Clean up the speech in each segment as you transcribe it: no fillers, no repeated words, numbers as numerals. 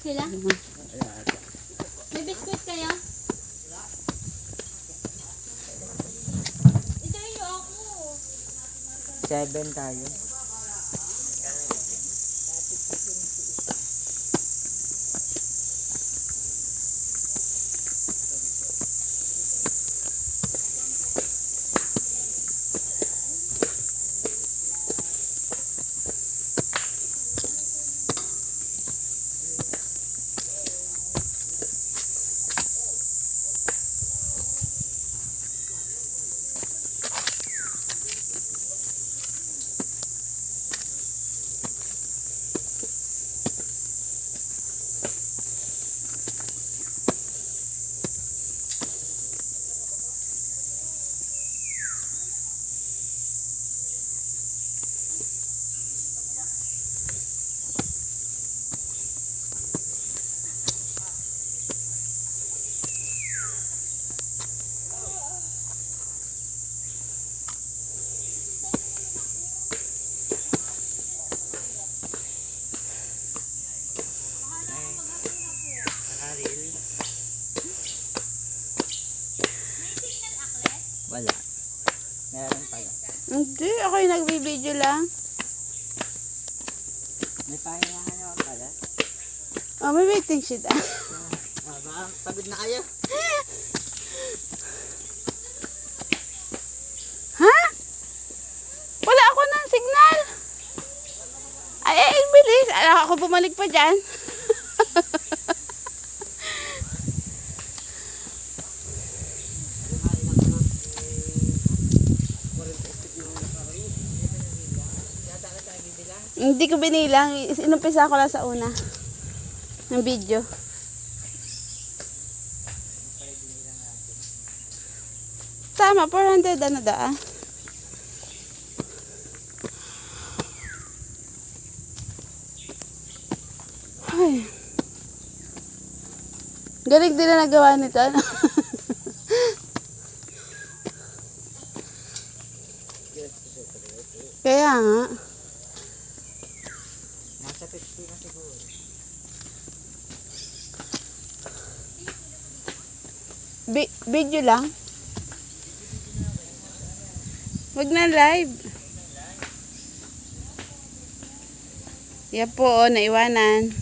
sila? May biskuit kayo? Itayo ako. 7 tayo. Wala. Meron pala. Hindi, ako yung nagbibideo lang. May pahingahan naman pala. Oh, may waiting sheet ah. Baka pagod na kayo. Ha? Wala ako ng signal. Ay, bilis. Ako bumalik pa dyan. Hindi ko binilang. Inumpisa ko lang sa una ng video. Tama, 400 ano da ah. Ay. Galing din na nagawa nito. Ano? Kaya nga. Nasa 50 na siguro. Video lang. Wag na live. Yan po, oh, naiwanan.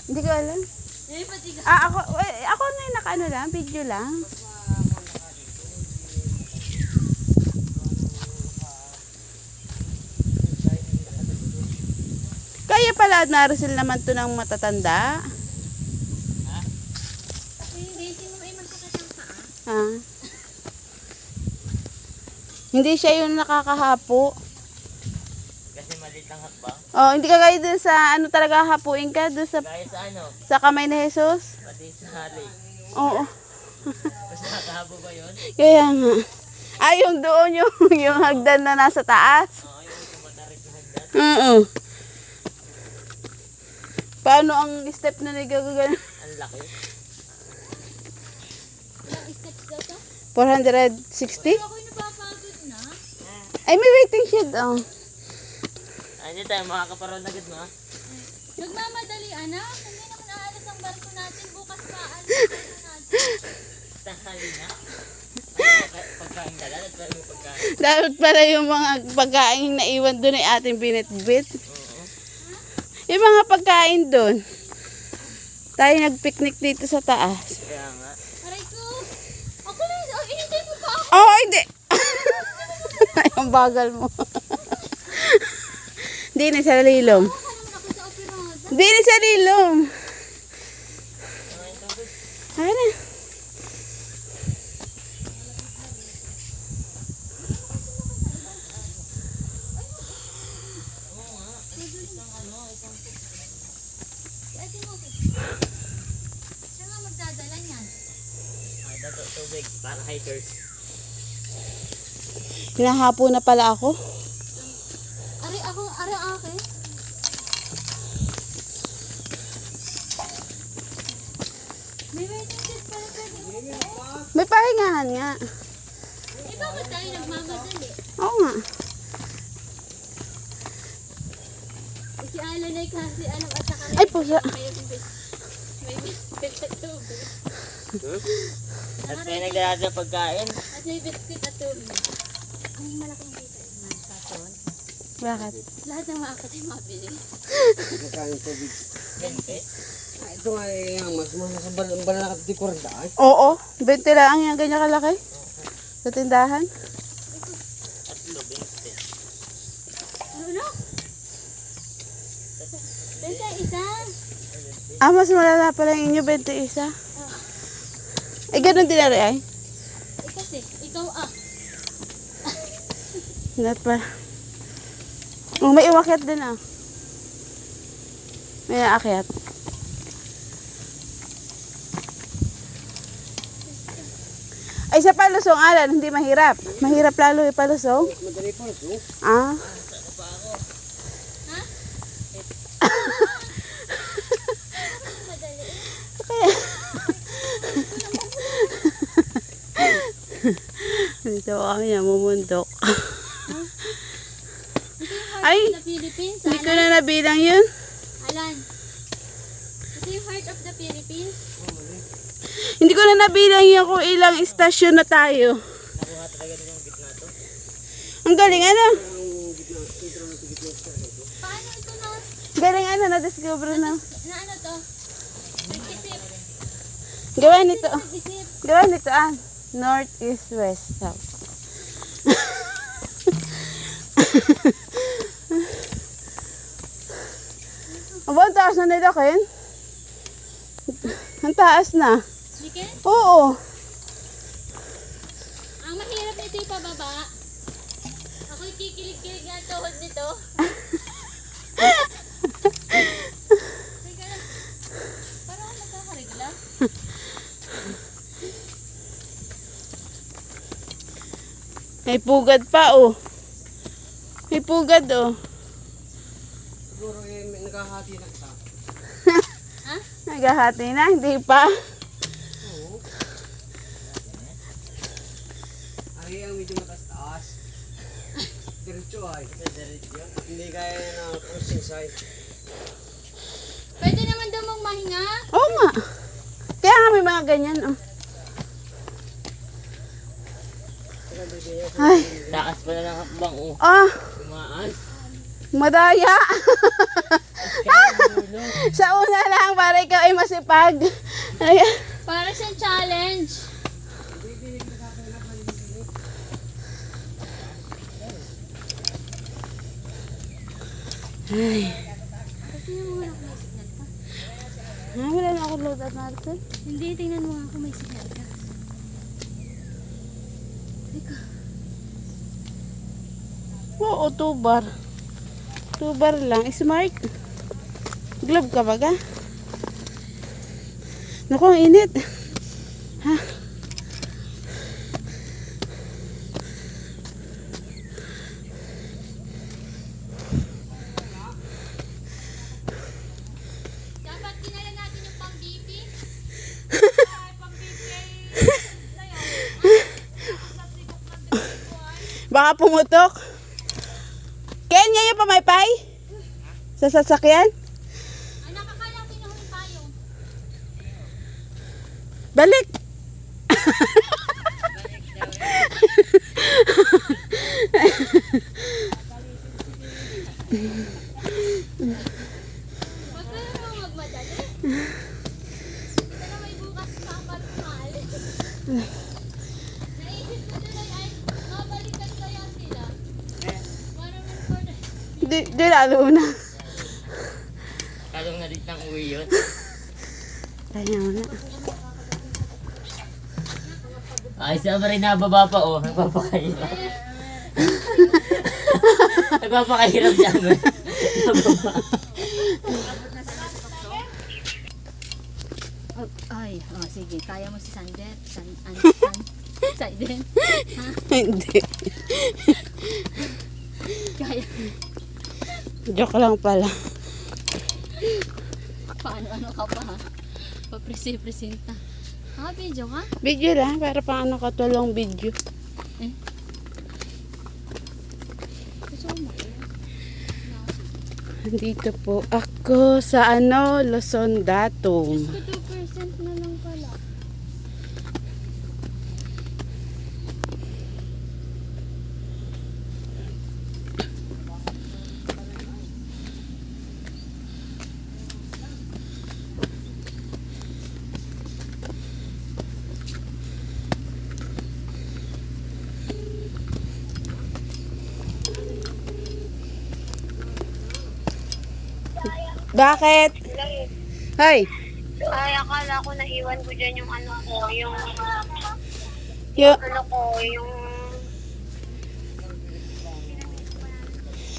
Hindi ko alam. Ako na yung naka-ano lang, video lang. Kaya pala na-receive naman to ng matatanda. Hindi, sino ay magkakasang paa? Ah. Hindi siya yung nakakahapo. Kasi maliit ang hakbang. Oh, hindi ka gaya dun sa ano talaga hapuin ka dun sa Gaya sa ano? sa kamay ni Jesus. Pati sa hali. Oo. Mas nakakahabo ba yun? Kaya nga. Ay, yung doon yung hagdan na nasa taas. Oo, yung matarik na hagdan. Oo. Paano ang step na nagagagana? Ang laki. Ilang steps daw to? 460? Ako yung napapagod na. Ay, may waiting shed, oh. Hindi tayo makakaparoon agad mo. Nagmamadali, anak. Hindi naman aalis ang barko natin. Bukas pa aalis ang barko natin. Tanghali na. Pagkain ka lang at pala mo pagkain. Dapat pala yung mga pagkain na iwan doon ay ating binitbit. Oo. Yung mga pagkain doon. Tayo nagpicnic dito sa taas. Kaya nga. Aray ko. Ako lang. Oh, inintay mo pa ako. Oh, hindi. Ay, ang bagal mo. Hindi na sa lilom. Ako naman ako sa operada. Hindi na sa lilom. Ano? Ate mo. Siya nga magdadala niyan. Ay, dato tubig para hikers. Pinahapo na pala ako. Ari akin. May waiting shed pala pwede. May pahingahan nga. Eh bakit tayo nagmamadali? Oo nga. Si Alan ay kasi alam at saka Ay, pusa. may biscuit at tubig. At kayo nagdala ng pagkain. At may biscuit at tubig. Ang malaking dito ay masason. Bakit? Lahat ng maaakit ay mabili. Nakain tubig. 20. Ito nga yung mas nasa balanakat di 40 ay. Oo, 20 lang yan, ganyan kalaki. Sa tindahan. Tatlo, 20. Ano na? Benta isa. Ah, mas malala pala yung inyo, 21. Eh, ganun din na rin ay. Kasi, ikaw Not pa. Oh, may umakyat din ah. May aakyat. Ay, sa palusong, Alan, hindi mahirap. Mahirap lalo yung palusong. Madali pa ito. Ah. Madali. Kaya. Dito kami namumundok. Ay, The Philippines, hindi ko Alan. na nabilang yun. Alan. Ito yung heart of the Philippines. Hindi ko na nabilang yun kung ilang istasyon na tayo. Nakuha talaga din yung gitna to. Ang galing ano? Paano ito na? Galing ano, na-discover na. Na ano to? Nag-isip. Gawa nito. Nag-isip. Gawa nito ah. North, East, West, South. Ang taas na nila, Ken. Ang taas na. Chicken? Oo. Ang mahirap nito yung pababa. Ako'y kikilig-kilig nga tuhod nito. Teka lang. Parang ako magkakaregla. May pugad pa, oh. May pugad, oh. Siguro may nakahati na isa. Ha? Naghahati na, hindi pa. Oo. Ay, ang medyo mataas-taas. Diretso ay. Hindi kaya na crossing side. Pwede naman daw mong mahinga. Oo nga. Kaya nga may mga ganyan, oh. Ay, Takas pa na ng hakbang, oh. ah, Tumaas. madaya. Sa una lang, para ikaw ay masipag. Ay, Para siyang challenge. Kasi mo wala kung may signal ka. wala na ako load at natin. Hindi, tingnan mo nga kung may signal ka. Teka. Oo, 2 bar. 2 bar lang. Smart. Glove ka ba ga? Naku, ang init. Ha? Dapat kinala natin yung pang-BP. Baka pumutok. Kenya yung pamaypay? Sa sasakyan? Ay, nakakala ko yung nahuli payong. Balik. Huwag ka naman magmadali. Ito na may bukas pa ang pagmamahal. Naisip ko tuloy ay mabalikan kaya sila. Marunong for the... Di lalo na. Kalong na rin ng uwi yun. Kaya mo na. Ay, siya pa rin nababa pa, oh. Nagpapakahirap. Nagpapakahirap siya. Nababa. Ay, oh, sige. Kaya mo si Sandet. Siden. Hindi. Kaya. Joke lang pala. Paano ka pa ha? Papresenta. Ah, video ka? Video lang, para paano katulong video. Gusto mo Dito po ako sa Luzon Datum. Gusto 2% na lang pala. Bakit? Hoy, Ay, akala ko naiwan ko dyan yung ano ko, yung yung, ano ko, yung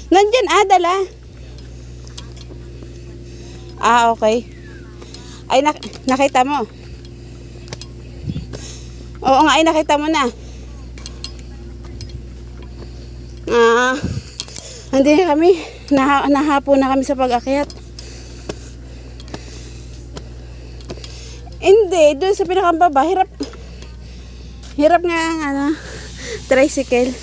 nandyan dala. Okay. Ay, nakita mo. Oo nga, ay nakita mo na. Hindi na kami. Nahapo na kami sa pag-akyat. Hindi, doon sa pinakambaba, hirap. Hirap nga ang tricycle.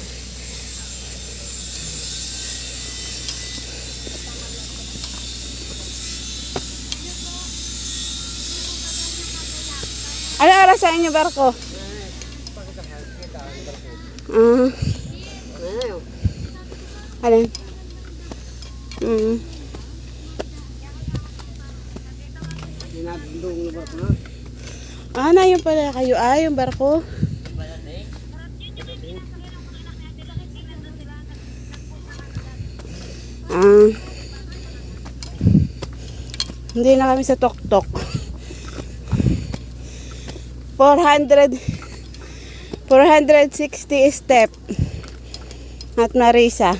Ano oras sa inyo barko? Alin? Dinadong na ba ito na? Na yun pala kayo. Yung barko. Hindi na kami sa Tok-Tok. 460 step. At Marisa.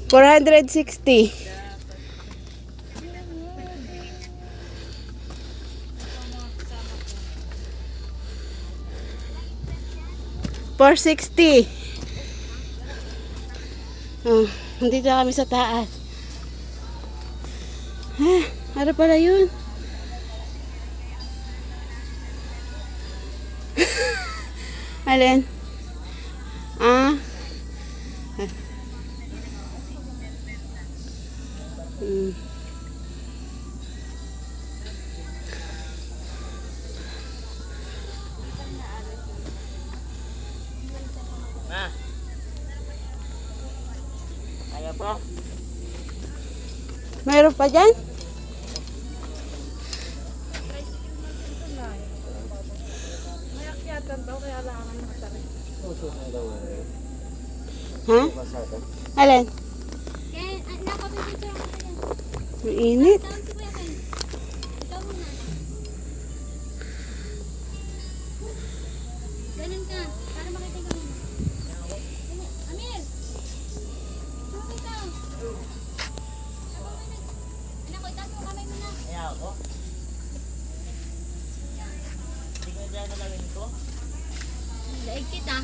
460. $460. Nandito na kami sa taas. Ano pala yun? Alin? Ma. Kaya po. Mayroon pa dyan? Ha? Alin? Kaya, nakapipicture ako sa yan. Ang init. Tawag si Kuya Ken. Ikaw muna. Ganun ka, para makita ko yun. Amir! Tawag ikaw. Anak ko, itaas mo kamay mo na. Kaya ako. Hindi ko na dalawin ko. Daig kita.